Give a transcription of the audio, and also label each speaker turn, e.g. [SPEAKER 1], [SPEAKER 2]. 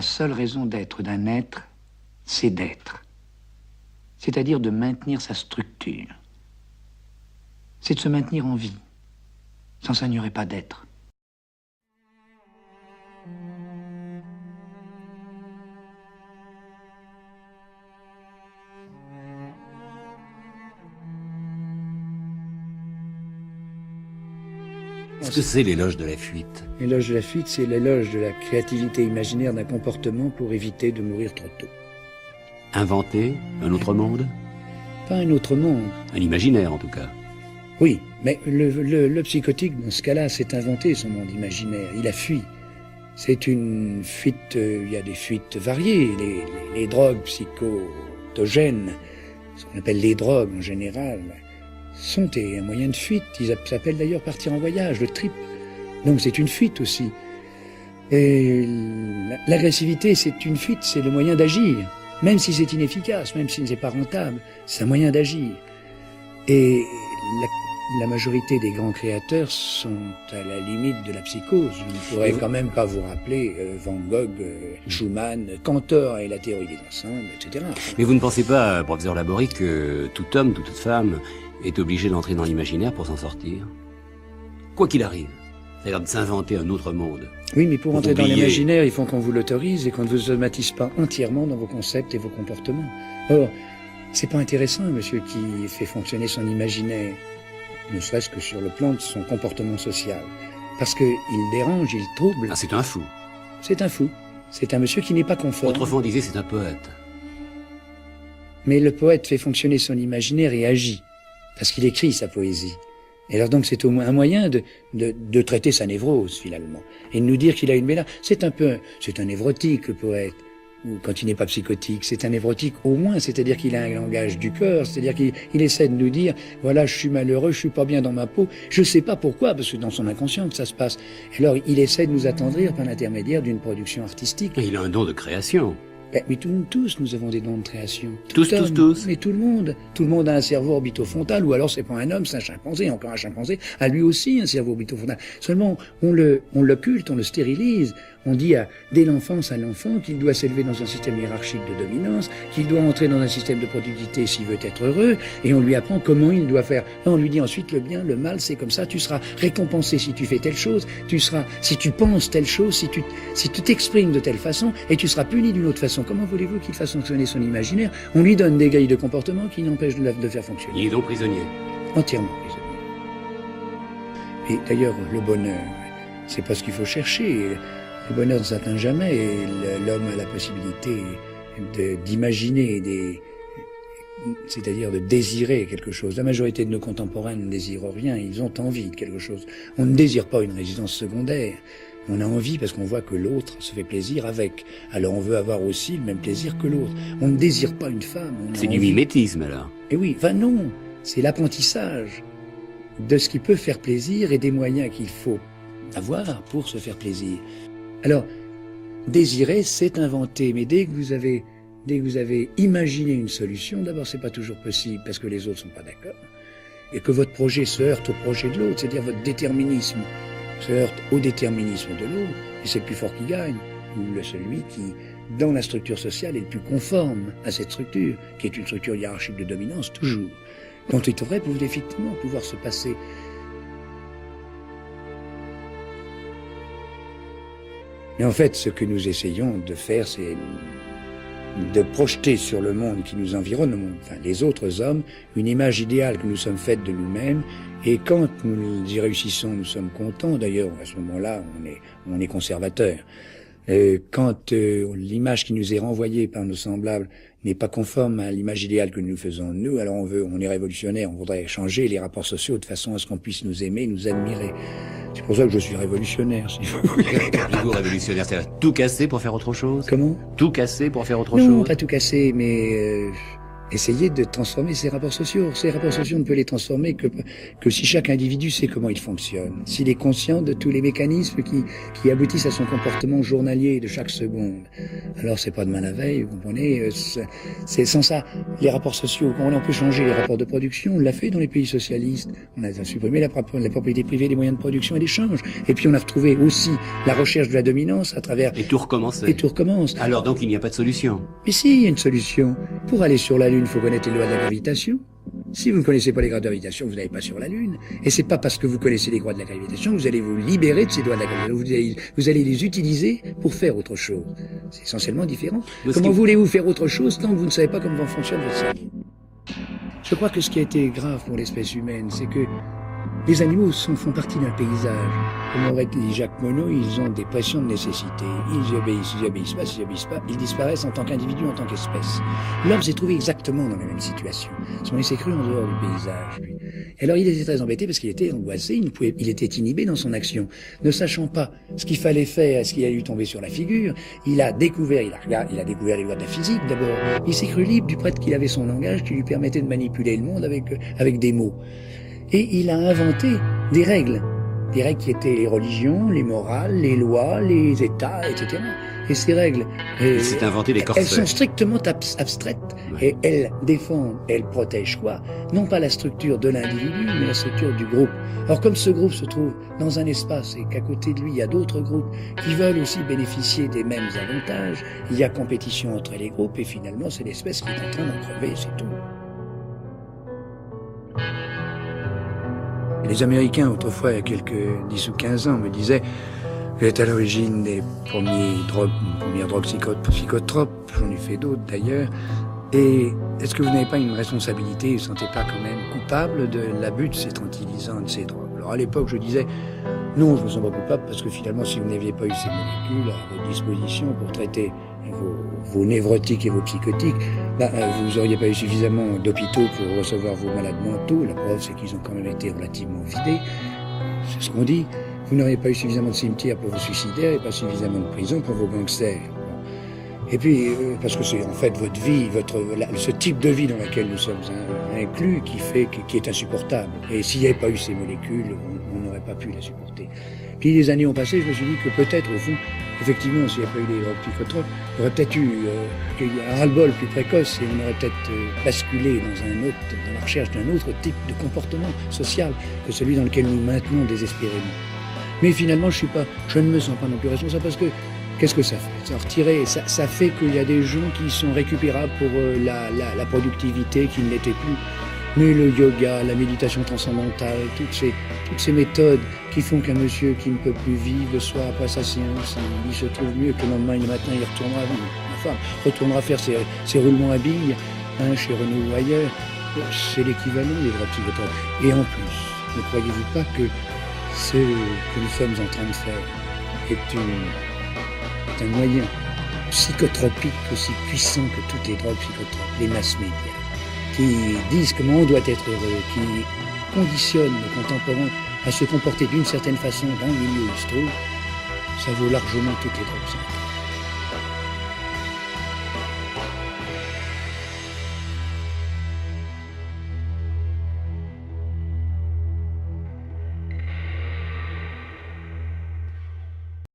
[SPEAKER 1] La seule raison d'être d'un être, c'est d'être. C'est-à-dire de maintenir sa structure. C'est de se maintenir en vie. Sans ça, il n'y aurait pas d'être.
[SPEAKER 2] Qu'est-ce que c'est l'éloge de la fuite?
[SPEAKER 3] L'éloge de la fuite, c'est l'éloge de la créativité imaginaire d'un comportement pour éviter de mourir trop tôt.
[SPEAKER 2] Inventer un autre monde?
[SPEAKER 3] Pas un autre monde.
[SPEAKER 2] Un imaginaire, en tout cas.
[SPEAKER 3] Oui, mais le psychotique, dans ce cas-là, s'est inventé son monde imaginaire. Il a fui. C'est une fuite, il y a des fuites variées. Les drogues psychotogènes, ce qu'on appelle les drogues en général, sont un moyen de fuite. Ils s'appellent d'ailleurs partir en voyage, le trip. Donc c'est une fuite aussi. Et l'agressivité, c'est une fuite, c'est le moyen d'agir. Même si c'est inefficace, même si c'est pas rentable, c'est un moyen d'agir. Et la majorité des grands créateurs sont à la limite de la psychose. Vous ne pourrez quand même pas vous rappeler Van Gogh, Schumann, Cantor et la théorie des ensembles, etc.
[SPEAKER 2] Mais vous ne pensez pas, professeur Laborie, que tout homme, toute femme est obligé d'entrer dans l'imaginaire pour s'en sortir? Quoi qu'il arrive. C'est-à-dire de s'inventer un autre monde.
[SPEAKER 3] Oui, mais pour entrer dans
[SPEAKER 2] oublier.
[SPEAKER 3] l'imaginaire, il faut qu'on vous l'autorise et qu'on ne vous automatise pas entièrement dans vos concepts et vos comportements. Or, c'est pas intéressant, monsieur qui fait fonctionner son imaginaire, ne serait-ce que sur le plan de son comportement social. Parce qu'il dérange, il trouble.
[SPEAKER 2] Ah, c'est un fou.
[SPEAKER 3] C'est un fou. C'est un monsieur qui n'est pas conforme.
[SPEAKER 2] Autrefois, on disait c'est un poète.
[SPEAKER 3] Mais le poète fait fonctionner son imaginaire et agit. Parce qu'il écrit sa poésie. Et alors donc c'est au moins un moyen de traiter sa névrose finalement. Et de nous dire qu'il a une mélange. C'est un névrotique le poète. Ou quand il n'est pas psychotique, c'est un névrotique au moins, c'est-à-dire qu'il a un langage du cœur, c'est-à-dire qu'il essaie de nous dire, voilà, je suis malheureux, je suis pas bien dans ma peau, je sais pas pourquoi, parce que dans son inconscient que ça se passe. Alors il essaie de nous attendrir par l'intermédiaire d'une production artistique.
[SPEAKER 2] Il a un don de création.
[SPEAKER 3] Mais tous, nous avons des dons de création.
[SPEAKER 2] Tous.
[SPEAKER 3] Mais tout le monde. Tout le monde a un cerveau orbitofrontal, ou alors c'est pas un homme, c'est un chimpanzé. Encore un chimpanzé a lui aussi un cerveau orbitofrontal. Seulement, on l'occulte, on le stérilise. On dit dès l'enfance à l'enfant qu'il doit s'élever dans un système hiérarchique de dominance, qu'il doit entrer dans un système de productivité s'il veut être heureux, et on lui apprend comment il doit faire. Là, on lui dit ensuite le bien, le mal, c'est comme ça, tu seras récompensé si tu fais telle chose, si tu penses telle chose, si tu t'exprimes de telle façon, et tu seras puni d'une autre façon. Comment voulez-vous qu'il fasse fonctionner son imaginaire? On lui donne des grilles de comportement qui n'empêchent de le faire fonctionner.
[SPEAKER 2] Il est donc prisonnier.
[SPEAKER 3] Entièrement prisonnier. Et d'ailleurs, le bonheur, c'est pas ce qu'il faut chercher. Le bonheur ne s'atteint jamais et l'homme a la possibilité d'imaginer, c'est-à-dire de désirer quelque chose. La majorité de nos contemporains ne désirent rien, ils ont envie de quelque chose. On ne désire pas une résidence secondaire. On a envie parce qu'on voit que l'autre se fait plaisir avec. Alors on veut avoir aussi le même plaisir que l'autre. On ne désire pas une femme.
[SPEAKER 2] C'est du mimétisme alors.
[SPEAKER 3] Et oui, enfin non, c'est l'apprentissage de ce qui peut faire plaisir et des moyens qu'il faut avoir pour se faire plaisir. Alors, désirer, c'est inventer, mais dès que vous avez imaginé une solution, d'abord c'est pas toujours possible parce que les autres sont pas d'accord, et que votre projet se heurte au projet de l'autre, c'est-à-dire votre déterminisme se heurte au déterminisme de l'autre, et c'est le plus fort qui gagne, ou celui qui, dans la structure sociale, est le plus conforme à cette structure, qui est une structure hiérarchique de dominance, toujours, dont il devrait effectivement pouvoir se passer. Mais en fait, ce que nous essayons de faire, c'est de projeter sur le monde qui nous environne, enfin les autres hommes, une image idéale que nous sommes faites de nous-mêmes. Et quand nous y réussissons, nous sommes contents. D'ailleurs, à ce moment-là, on est conservateurs. Quand l'image qui nous est renvoyée par nos semblables n'est pas conforme à l'image idéale que nous faisons de nous, alors on est révolutionnaire, on voudrait changer les rapports sociaux de façon à ce qu'on puisse nous aimer, nous admirer. C'est pour ça que je suis révolutionnaire, si vous voulez.
[SPEAKER 2] Du coup, révolutionnaire, c'est tout casser pour faire autre chose?
[SPEAKER 3] Comment?
[SPEAKER 2] Tout casser pour faire autre
[SPEAKER 3] Non,
[SPEAKER 2] chose?
[SPEAKER 3] pas tout casser, mais essayer de transformer ces rapports sociaux. Ces rapports sociaux, on ne peut les transformer que si chaque individu sait comment ils fonctionnent, s'il est conscient de tous les mécanismes qui aboutissent à son comportement journalier de chaque seconde. Alors c'est pas demain la veille, vous comprenez, c'est sans ça. Les rapports sociaux, on peut changer les rapports de production, on l'a fait dans les pays socialistes, on a supprimé la propriété privée des moyens de production et d'échange, et puis on a retrouvé aussi la recherche de la dominance à travers...
[SPEAKER 2] Et tout recommence.
[SPEAKER 3] Et tout recommence.
[SPEAKER 2] Alors donc il n'y a pas de solution.
[SPEAKER 3] Mais si, il y a une solution. Pour aller sur la Lune, il faut connaître les lois de la gravitation. Si vous ne connaissez pas les lois de la gravitation, vous n'allez pas sur la Lune. Et c'est pas parce que vous connaissez les lois de la gravitation que vous allez vous libérer de ces lois de la gravitation. Vous allez les utiliser pour faire autre chose. C'est essentiellement différent. Comment voulez-vous faire autre chose tant que vous ne savez pas comment fonctionne votre cerveau? Je crois que ce qui a été grave pour l'espèce humaine, c'est que les animaux font partie d'un paysage. Comme aurait dit Jacques Monod, ils ont des pressions de nécessité. Ils obéissent pas, ils disparaissent en tant qu'individus, en tant qu'espèce. L'homme s'est trouvé exactement dans la même situation. Il s'est cru en dehors du paysage, lui. Et alors il était très embêté parce qu'il était angoissé, il était inhibé dans son action. Ne sachant pas ce qu'il fallait faire, ce qui allait lui tomber sur la figure, il a découvert les lois de la physique d'abord. Il s'est cru libre du fait qu'il avait son langage qui lui permettait de manipuler le monde avec des mots. Et il a inventé des règles qui étaient les religions, les morales, les lois, les États, etc. Et ces règles,
[SPEAKER 2] c'est inventé des corsets.
[SPEAKER 3] Elles sont strictement abstraites, ouais. Et elles défendent, elles protègent quoi? Non pas la structure de l'individu, mais la structure du groupe. Alors comme ce groupe se trouve dans un espace et qu'à côté de lui il y a d'autres groupes qui veulent aussi bénéficier des mêmes avantages, il y a compétition entre les groupes et finalement c'est l'espèce qui est en train d'en crever, c'est tout. Les Américains, autrefois, il y a quelques 10 ou 15 ans, me disaient « Vous êtes à l'origine des premières drogues psychotropes, j'en ai fait d'autres d'ailleurs, et est-ce que vous n'avez pas une responsabilité, vous ne vous sentez pas quand même coupable de l'abus de ces tranquillisants, de ces drogues ?» Alors à l'époque, je disais « Non, je ne me sens pas coupable, parce que finalement, si vous n'aviez pas eu ces molécules à votre disposition pour traiter vos névrotiques et vos psychotiques, vous n'auriez pas eu suffisamment d'hôpitaux pour recevoir vos malades mentaux. La preuve, c'est qu'ils ont quand même été relativement vidés. C'est ce qu'on dit. Vous n'auriez pas eu suffisamment de cimetières pour vos suicidaires et pas suffisamment de prisons pour vos gangsters. Et puis, parce que c'est en fait votre vie, ce type de vie dans laquelle nous sommes inclus qui est insupportable. Et s'il n'y avait pas eu ces molécules, on n'aurait pas pu la supporter. Puis les années ont passé, je me suis dit que peut-être, au fond, effectivement, s'il n'y avait pas eu les drogues psychotropes, il y aurait peut-être eu un ras-le-bol plus précoce et on aurait peut-être basculé dans la recherche d'un autre type de comportement social que celui dans lequel nous maintenons désespérément. Mais finalement, je ne me sens pas non plus responsable parce que qu'est-ce que ça fait? Ça fait qu'il y a des gens qui sont récupérables pour la productivité qui ne l'était plus. Mais le yoga, la méditation transcendantale, toutes ces méthodes qui font qu'un monsieur qui ne peut plus vivre le soir après sa séance, il se trouve mieux que le lendemain et le matin, il retournera faire ses roulements à billes, chez Renault ou ailleurs. C'est l'équivalent des drogues psychotropes. Et en plus, ne croyez-vous pas que ce que nous sommes en train de faire est un moyen psychotropique aussi puissant que toutes les drogues psychotropes, les masses médias, qui disent comment on doit être heureux, qui conditionnent le contemporain à se comporter d'une certaine façon dans le milieu où il se trouve, ça vaut largement toutes les drogues.